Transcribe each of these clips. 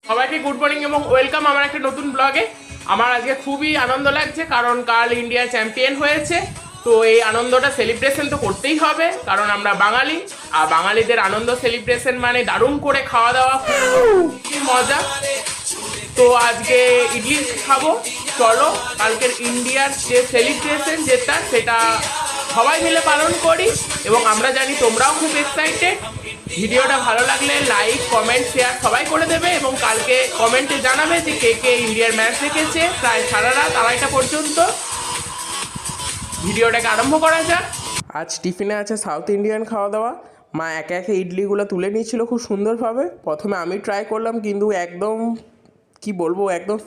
সবাইকে good morning এবং welcome আমার একটা নতুন ব্লগে। আমার আজকে খুবই আনন্দ লাগছে কারণ কাল ইন্ডিয়া চ্যাম্পিয়ন হয়েছে। তো এই আনন্দটা সেলিব্রেশন তো করতেই হবে কারণ আমরা বাঙালি, আর বাঙালিদের আনন্দ সেলিব্রেশন মানে দারুণ করে খাওয়া দাওয়া, খুবই মজা। তো আজকে ইডলি খাবো, চলো কালকের ইন্ডিয়ার যে সেলিব্রেশন যেটা সেটা সবাই মিলে পালন করি এবং আমরা জানি তোমরাও খুব এক্সাইটেড। ভিডিওটা ভালো লাগলে লাইক কমেন্ট শেয়ার সবাই করে দেবে এবং কালকে কমেন্টে জানাবে যে কে কে ইন্ডিয়ার ম্যাচ দেখেছে প্রায় সারা রাত 2:30টা পর্যন্ত। ভিডিওটাকে আরম্ভ করা যাক। আজ টিফিনে আছে সাউথ ইন্ডিয়ান খাওয়া দাওয়া। মা একে একে ইডলিগুলো তুলে নিয়েছিল খুব সুন্দরভাবে। প্রথমে আমি ট্রাই করলাম কিন্তু একদম কি বলবো, একদম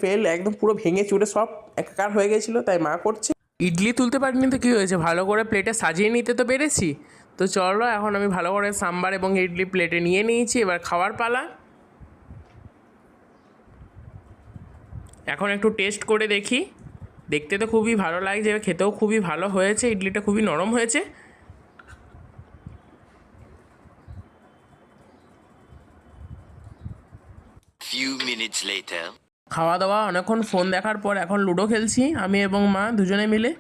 ফেল একদম পুরো ভেঙে চুরে সব একাকার হয়ে গেছিলো, তাই মা করছে। ইডলি তুলতে পারিনি তো কী হয়েছে, ভালো করে প্লেটে সাজিয়ে নিতে তো পেরেছি। তো চলো এখন আমি ভালো করে সাম্বার এবং ইডলি প্লেটে নিয়ে নিয়েছি, এবার খাওয়ার পালা। এখন একটু টেস্ট করে দেখি। দেখতে তো খুবই ভালো লাগছে, খেতেও খুবই ভালো হয়েছে, ইডলিটা খুবই নরম হয়েছে। Few minutes later. খাওয়া দাওয়া অনেকক্ষণ ফোন দেখার পর এখন লুডো খেলছি আমি এবং মা দুজনে মিলে।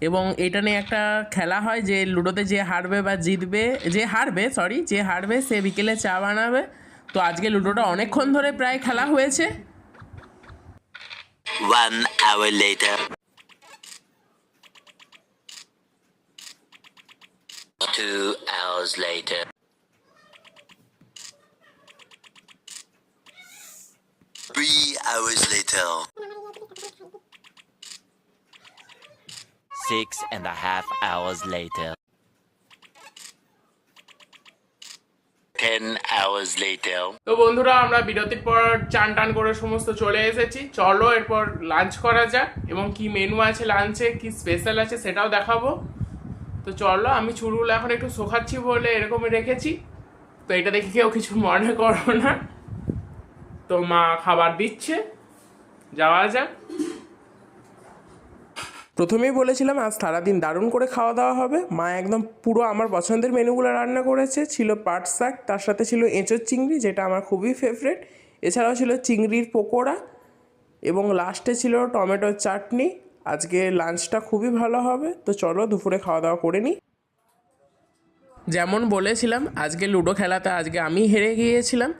এবং এটা নিয়ে একটা খেলা হয় যে লুডোতে যে হারবে বা জিতবে, যে হারবে সে বিকেলে চা বানাবে। তো আজকে লুডোটা অনেকক্ষণ ধরে প্রায় খেলা হয়েছে। 1 hour later. 2 hours later. 3 hours later. 6.5 hours later. 10 hours later. তো বন্ধুরা, আমরা বিরতির পর চান টান করে সমস্ত চলে এসেছি। চলো এরপর লাঞ্চ করা যাক এবং কি মেনু আছে লাঞ্চে, কি স্পেশাল আছে সেটাও দেখাবো। তো চলো, আমি চুলগুলো এখন একটু শোকাচ্ছি বলে এরকমই রেখেছি, তো এটা দেখে কেউ কিছু মনে করো না। তো মা খাবার দিচ্ছে, যাওয়া যাক। প্রথমেই বলেছিলাম আজ সারাদিন দারুণ করে খাওয়া দাওয়া হবে। মা একদম পুরো আমার পছন্দের মেনুগুলো রান্না করেছে। ছিল পাট শাক, তার সাথে ছিল এঁচোর চিংড়ি যেটা আমার খুবই ফেভারিট, এছাড়াও ছিল চিংড়ির পকোড়া এবং লাস্টে ছিল টমেটোর চাটনি। আজকে লাঞ্চটা খুবই ভালো হবে। তো চলো দুপুরে খাওয়া দাওয়া করে নিই। যেমন বলেছিলাম আজকে লুডো খেলাতে আজকে আমি হেরে গিয়েছিলাম।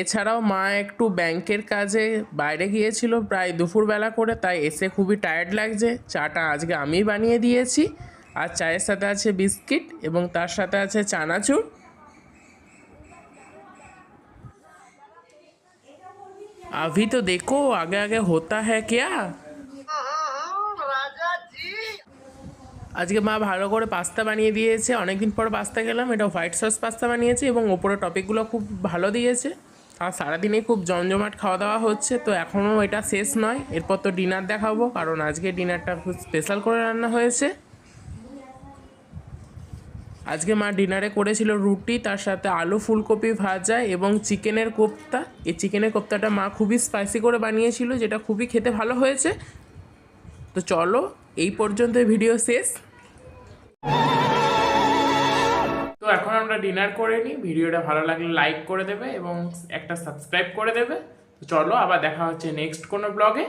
এছাড়াও মা একটু ব্যাংকের কাজে বাইরে গিয়েছিল প্রায় দুপুরবেলা করে, তাই এসে খুবই টায়ার্ড লাগছে। চাটা আজকে আমি বানিয়ে দিয়েছি, আর চায়ের সাথে আছে বিস্কিট এবং তার সাথে আছে চানাচুর। अभी तो देखो आगे आगे होता है क्या। আজকে মা ভালো করে পাস্তা বানিয়ে দিয়েছে, অনেকদিন পর পাস্তা খেলাম। এটা হোয়াইট সস পাস্তা বানিয়েছে এবং ওপরে টপিকগুলো খুব ভালো দিয়েছে। আর সারাদিনে খুব জমজমাট খাওয়া দাওয়া হচ্ছে। তো এখনও এটা শেষ নয়, এরপর তো ডিনার দেখাবো কারণ আজকে ডিনারটা খুব স্পেশাল করে রান্না হয়েছে। আজকে মা ডিনারে করেছিল রুটি, তার সাথে আলু ফুলকপি ভাজা এবং চিকেনের কোপ্তা। এই চিকেনের কোপ্তাটা মা খুবই স্পাইসি করে বানিয়েছিল, যেটা খুবই খেতে ভালো হয়েছে। তো চলো এই পর্যন্ত ভিডিও শেষ। তো এখন আমরা ডিনার করে নিই। ভিডিওটা ভালো লাগলে লাইক করে দেবে এবং একটা সাবস্ক্রাইব করে দেবে। তো চলো আবার দেখা হচ্ছে নেক্সট কোনো ব্লগে।